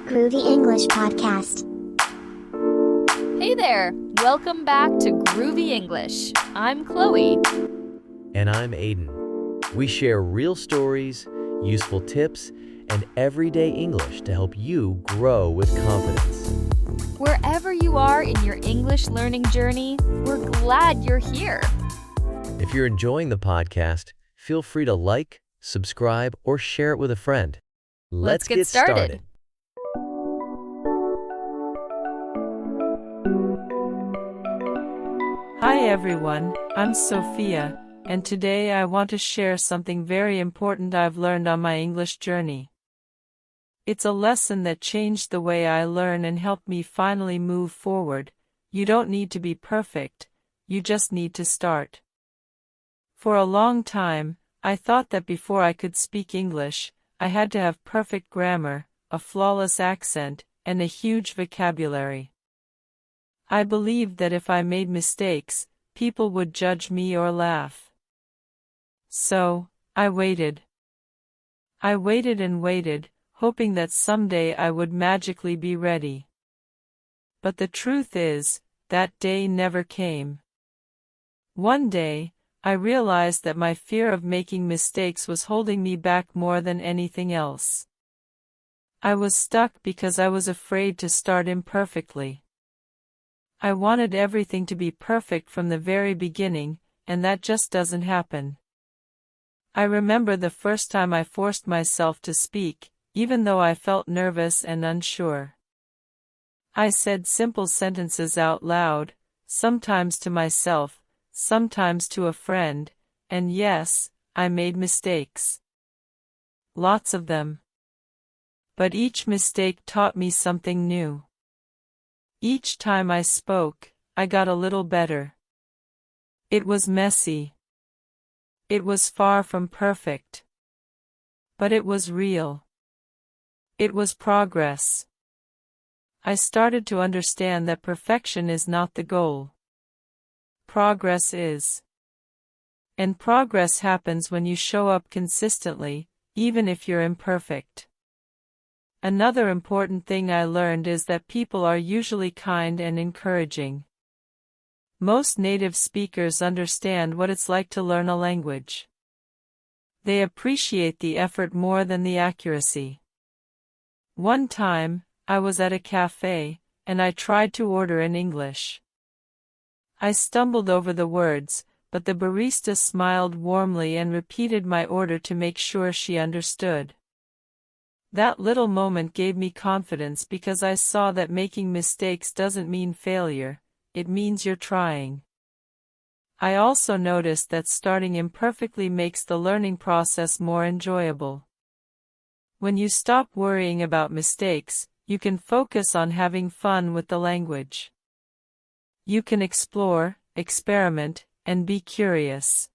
Groovy English Podcast. Hey there! Welcome back to Groovy English. I'm Chloe. And I'm Aiden. We share real stories, useful tips, and everyday English to help you grow with confidence. Wherever you are in your English learning journey, we're glad you're here. If you're enjoying the podcast, feel free to like, subscribe, or share it with a friend. Let's get started. Hi everyone, I'm Sophia, and today I want to share something very important I've learned on my English journey. It's a lesson that changed the way I learn and helped me finally move forward. You don't need to be perfect, you just need to start. For a long time, I thought that before I could speak English, I had to have perfect grammar, a flawless accent, and a huge vocabulary. I believed that if I made mistakes, people would judge me or laugh. So, I waited. I waited and waited, hoping that someday I would magically be ready. But the truth is, that day never came. One day, I realized that my fear of making mistakes was holding me back more than anything else. I was stuck because I was afraid to start imperfectly. I wanted everything to be perfect from the very beginning, and that just doesn't happen. I remember the first time I forced myself to speak, even though I felt nervous and unsure. I said simple sentences out loud, sometimes to myself, sometimes to a friend, and yes, I made mistakes. Lots of them. But each mistake taught me something new. Each time I spoke, I got a little better. It was messy. It was far from perfect. But it was real. It was progress. I started to understand that perfection is not the goal. Progress is. And progress happens when you show up consistently, even if you're imperfect. Another important thing I learned is that people are usually kind and encouraging. Most native speakers understand what it's like to learn a language. They appreciate the effort more than the accuracy. One time, I was at a cafe, and I tried to order in English. I stumbled over the words, but the barista smiled warmly and repeated my order to make sure she understood. That little moment gave me confidence because I saw that making mistakes doesn't mean failure, it means you're trying. I also noticed that starting imperfectly makes the learning process more enjoyable. When you stop worrying about mistakes, you can focus on having fun with the language. You can explore, experiment, and be curious.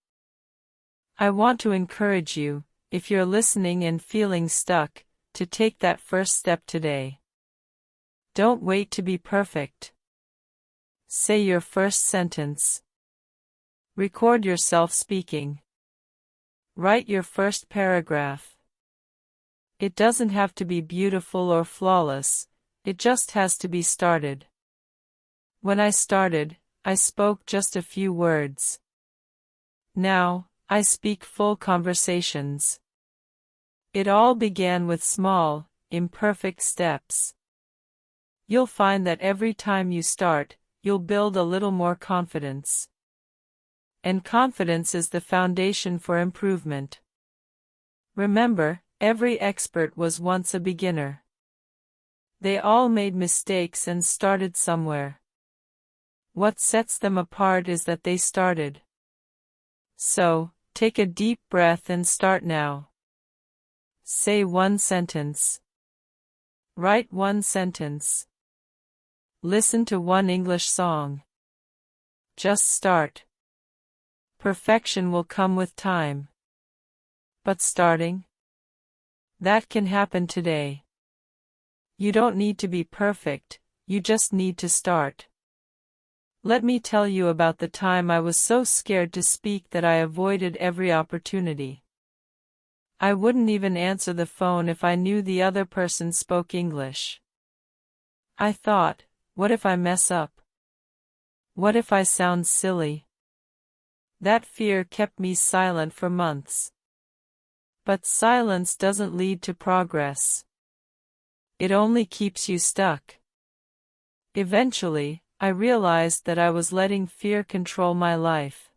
I want to encourage you, if you're listening and feeling stuck, to take that first step today. Don't wait to be perfect. Say your first sentence. Record yourself speaking. Write your first paragraph. It doesn't have to be beautiful or flawless, it just has to be started. When I started, I spoke just a few words. Now, I speak full conversations. It all began with small, imperfect steps. You'll find that every time you start, you'll build a little more confidence. And confidence is the foundation for improvement. Remember, every expert was once a beginner. They all made mistakes and started somewhere. What sets them apart is that they started. So, take a deep breath and start now. Say one sentence. Write one sentence. Listen to one English song. Just start. Perfection will come with time. But starting? That can happen today. You don't need to be perfect, you just need to start. Let me tell you about the time I was so scared to speak that I avoided every opportunity. I wouldn't even answer the phone if I knew the other person spoke English. I thought, what if I mess up? What if I sound silly? That fear kept me silent for months. But silence doesn't lead to progress. It only keeps you stuck. Eventually, I realized that I was letting fear control my life.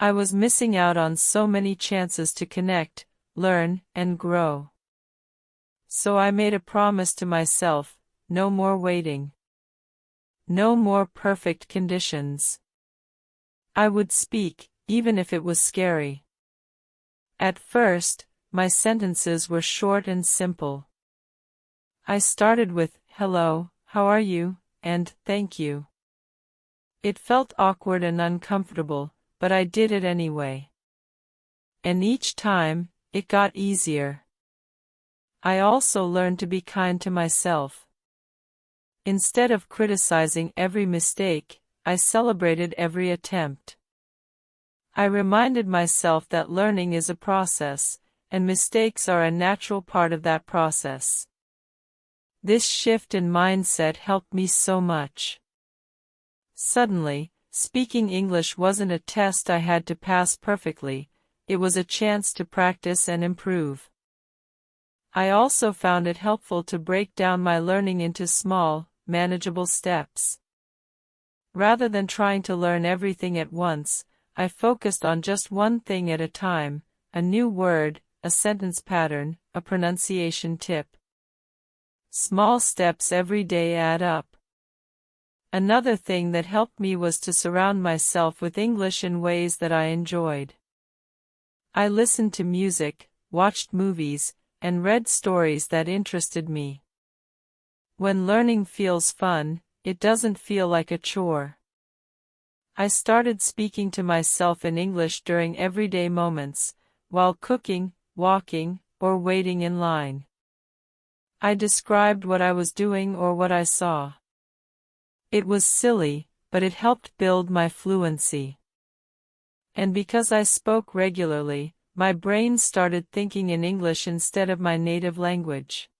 I was missing out on so many chances to connect, learn, and grow. So I made a promise to myself, no more waiting. No more perfect conditions. I would speak, even if it was scary. At first, my sentences were short and simple. I started with, hello, how are you, and thank you. It felt awkward and uncomfortable, but I did it anyway. And each time, it got easier. I also learned to be kind to myself. Instead of criticizing every mistake, I celebrated every attempt. I reminded myself that learning is a process, and mistakes are a natural part of that process. This shift in mindset helped me so much. Suddenly, speaking English wasn't a test I had to pass perfectly, it was a chance to practice and improve. I also found it helpful to break down my learning into small, manageable steps. Rather than trying to learn everything at once, I focused on just one thing at a time, a new word, a sentence pattern, a pronunciation tip. Small steps every day add up. Another thing that helped me was to surround myself with English in ways that I enjoyed. I listened to music, watched movies, and read stories that interested me. When learning feels fun, it doesn't feel like a chore. I started speaking to myself in English during everyday moments, while cooking, walking, or waiting in line. I described what I was doing or what I saw. It was silly, but it helped build my fluency. And because I spoke regularly, my brain started thinking in English instead of my native language.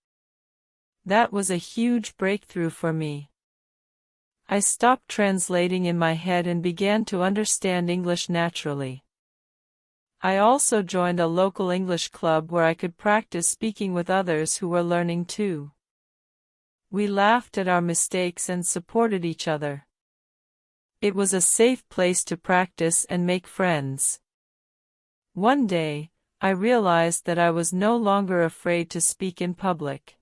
That was a huge breakthrough for me. I stopped translating in my head and began to understand English naturally. I also joined a local English club where I could practice speaking with others who were learning too. We laughed at our mistakes and supported each other. It was a safe place to practice and make friends. One day, I realized that I was no longer afraid to speak in public.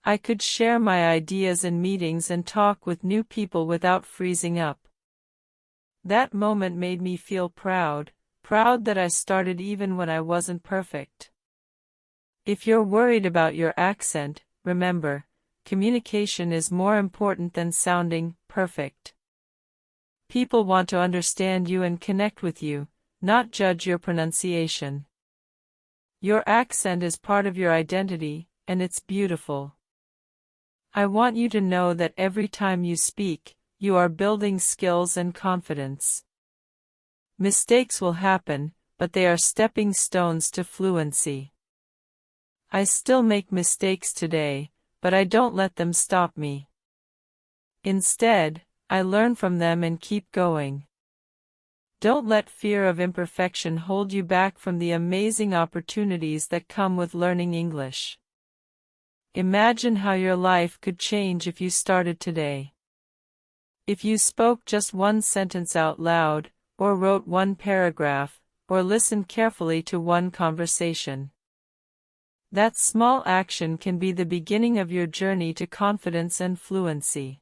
I could share my ideas in meetings and talk with new people without freezing up. That moment made me feel proud that I started even when I wasn't perfect. If you're worried about your accent, remember, communication is more important than sounding perfect. People want to understand you and connect with you, not judge your pronunciation. Your accent is part of your identity, and it's beautiful. I want you to know that every time you speak, you are building skills and confidence. Mistakes will happen, but they are stepping stones to fluency. I still make mistakes today, but I don't let them stop me. Instead, I learn from them and keep going. Don't let fear of imperfection hold you back from the amazing opportunities that come with learning English. Imagine how your life could change if you started today. If you spoke just one sentence out loud, or wrote one paragraph, or listened carefully to one conversation. That small action can be the beginning of your journey to confidence and fluency.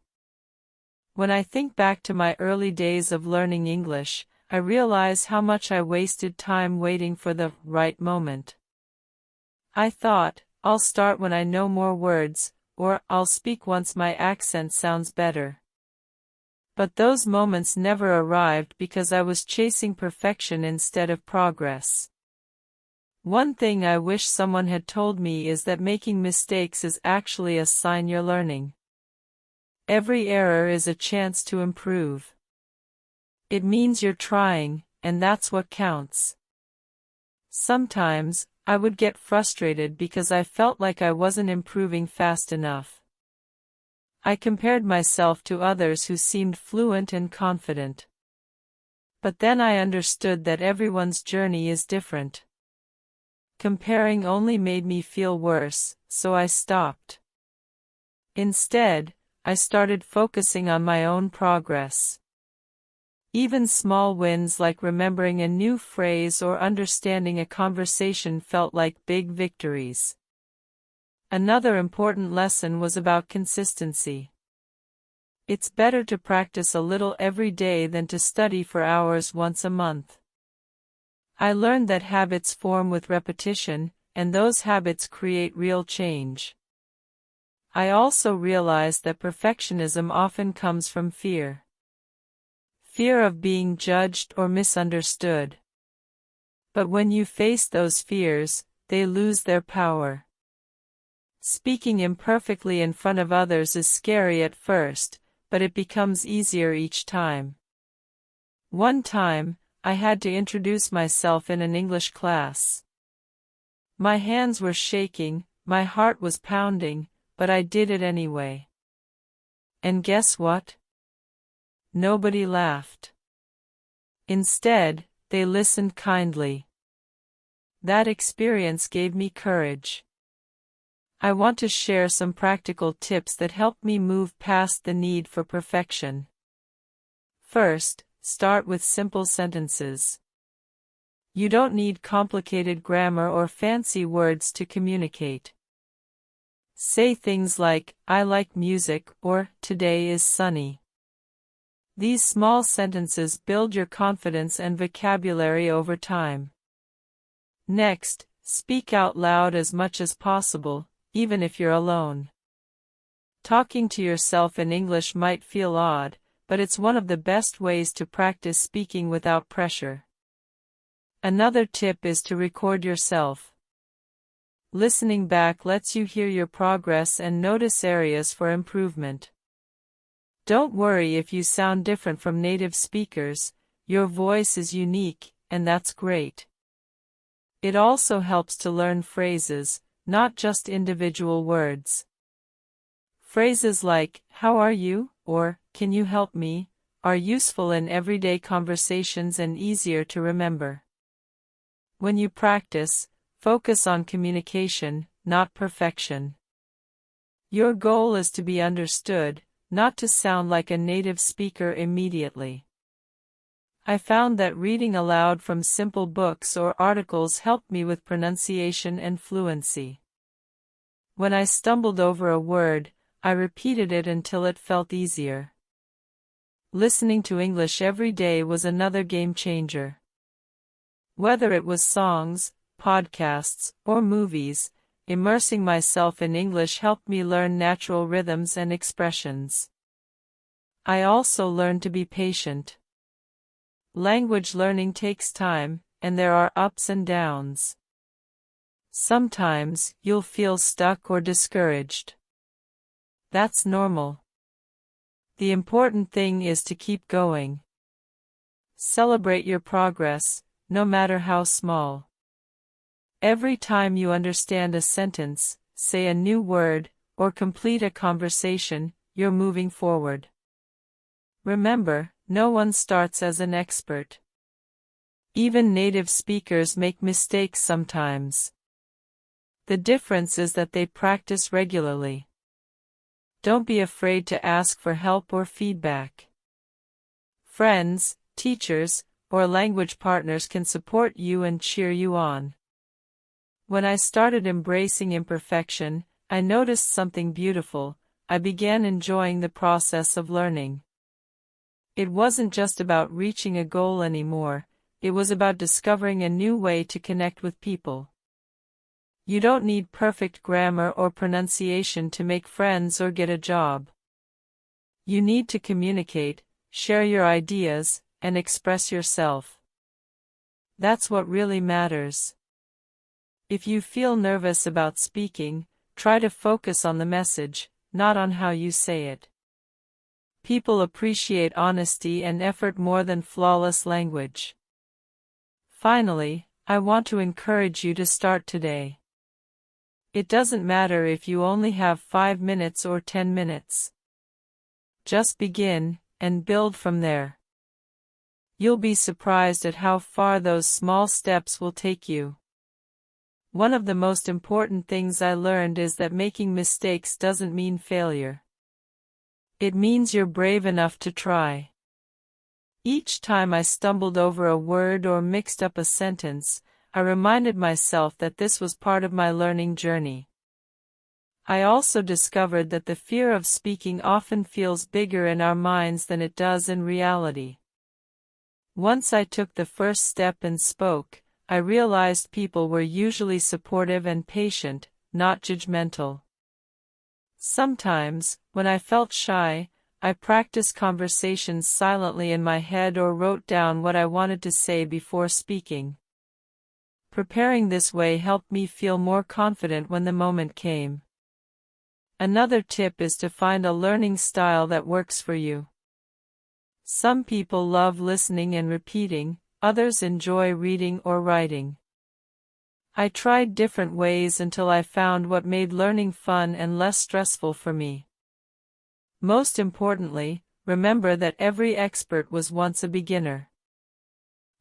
When I think back to my early days of learning English, I realize how much I wasted time waiting for the right moment. I thought, I'll start when I know more words, or I'll speak once my accent sounds better. But those moments never arrived because I was chasing perfection instead of progress. One thing I wish someone had told me is that making mistakes is actually a sign you're learning. Every error is a chance to improve. It means you're trying, and that's what counts. Sometimes, I would get frustrated because I felt like I wasn't improving fast enough. I compared myself to others who seemed fluent and confident. But then I understood that everyone's journey is different. Comparing only made me feel worse, so I stopped. Instead, I started focusing on my own progress. Even small wins like remembering a new phrase or understanding a conversation felt like big victories. Another important lesson was about consistency. It's better to practice a little every day than to study for hours once a month. I learned that habits form with repetition, and those habits create real change. I also realized that perfectionism often comes from fear. Fear of being judged or misunderstood. But when you face those fears, they lose their power. Speaking imperfectly in front of others is scary at first, but it becomes easier each time. One time, I had to introduce myself in an English class. My hands were shaking, my heart was pounding, but I did it anyway. And guess what? Nobody laughed. Instead, they listened kindly. That experience gave me courage. I want to share some practical tips that help me move past the need for perfection. First, start with simple sentences. You don't need complicated grammar or fancy words to communicate. Say things like, I like music, or, today is sunny. These small sentences build your confidence and vocabulary over time. Next, speak out loud as much as possible, even if you're alone. Talking to yourself in English might feel odd, but it's one of the best ways to practice speaking without pressure. Another tip is to record yourself. Listening back lets you hear your progress and notice areas for improvement. Don't worry if you sound different from native speakers, your voice is unique, and that's great. It also helps to learn phrases, not just individual words. Phrases like, how are you, or, can you help me, are useful in everyday conversations and easier to remember. When you practice, focus on communication, not perfection. Your goal is to be understood, not to sound like a native speaker immediately. I found that reading aloud from simple books or articles helped me with pronunciation and fluency. When I stumbled over a word, I repeated it until it felt easier. Listening to English every day was another game changer. Whether it was songs, podcasts, or movies, immersing myself in English helped me learn natural rhythms and expressions. I also learned to be patient. Language learning takes time, and there are ups and downs. Sometimes, you'll feel stuck or discouraged. That's normal. The important thing is to keep going. Celebrate your progress, no matter how small. Every time you understand a sentence, say a new word, or complete a conversation, you're moving forward. Remember, no one starts as an expert. Even native speakers make mistakes sometimes. The difference is that they practice regularly. Don't be afraid to ask for help or feedback. Friends, teachers, or language partners can support you and cheer you on. When I started embracing imperfection, I noticed something beautiful. I began enjoying the process of learning. It wasn't just about reaching a goal anymore, it was about discovering a new way to connect with people. You don't need perfect grammar or pronunciation to make friends or get a job. You need to communicate, share your ideas, and express yourself. That's what really matters. If you feel nervous about speaking, try to focus on the message, not on how you say it. People appreciate honesty and effort more than flawless language. Finally, I want to encourage you to start today. It doesn't matter if you only have 5 minutes or 10 minutes. Just begin, and build from there. You'll be surprised at how far those small steps will take you. One of the most important things I learned is that making mistakes doesn't mean failure. It means you're brave enough to try. Each time I stumbled over a word or mixed up a sentence, I reminded myself that this was part of my learning journey. I also discovered that the fear of speaking often feels bigger in our minds than it does in reality. Once I took the first step and spoke, I realized people were usually supportive and patient, not judgmental. Sometimes, when I felt shy, I practiced conversations silently in my head or wrote down what I wanted to say before speaking. Preparing this way helped me feel more confident when the moment came. Another tip is to find a learning style that works for you. Some people love listening and repeating, others enjoy reading or writing. I tried different ways until I found what made learning fun and less stressful for me. Most importantly, remember that every expert was once a beginner.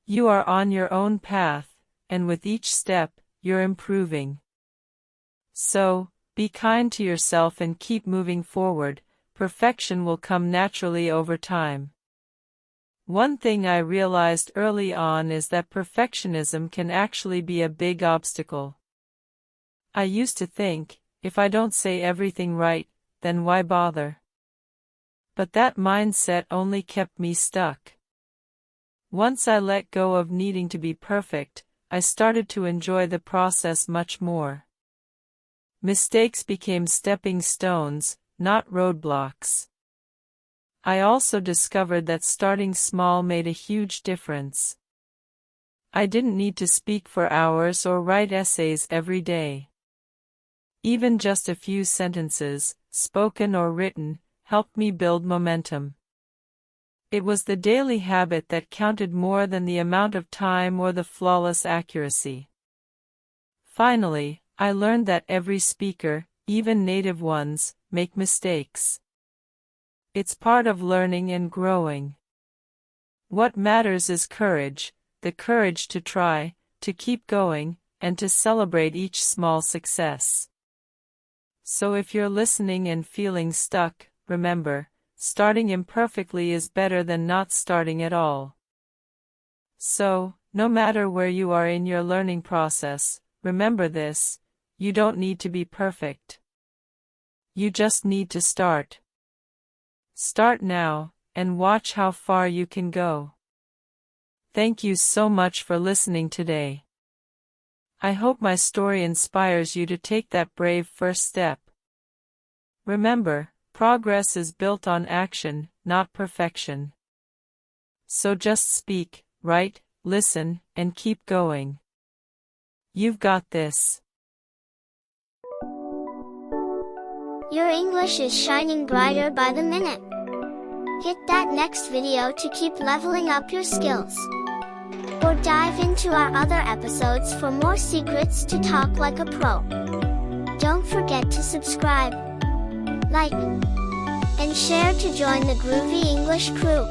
You are on your own path, and with each step, you're improving. So, be kind to yourself and keep moving forward. Perfection will come naturally over time. One thing I realized early on is that perfectionism can actually be a big obstacle. I used to think, if I don't say everything right, then why bother? But that mindset only kept me stuck. Once I let go of needing to be perfect, I started to enjoy the process much more. Mistakes became stepping stones, not roadblocks. I also discovered that starting small made a huge difference. I didn't need to speak for hours or write essays every day. Even just a few sentences, spoken or written, helped me build momentum. It was the daily habit that counted more than the amount of time or the flawless accuracy. Finally, I learned that every speaker, even native ones, make mistakes. It's part of learning and growing. What matters is courage, the courage to try, to keep going, and to celebrate each small success. So if you're listening and feeling stuck, remember, starting imperfectly is better than not starting at all. So, no matter where you are in your learning process, remember this: you don't need to be perfect. You just need to start. Start now, and watch how far you can go. Thank you so much for listening today. I hope my story inspires you to take that brave first step. Remember, progress is built on action, not perfection. So just speak, write, listen, and keep going. You've got this. Your English is shining brighter by the minute. Hit that next video to keep leveling up your skills. Or dive into our other episodes for more secrets to talk like a pro. Don't forget to subscribe, like, and share to join the Groovy English crew.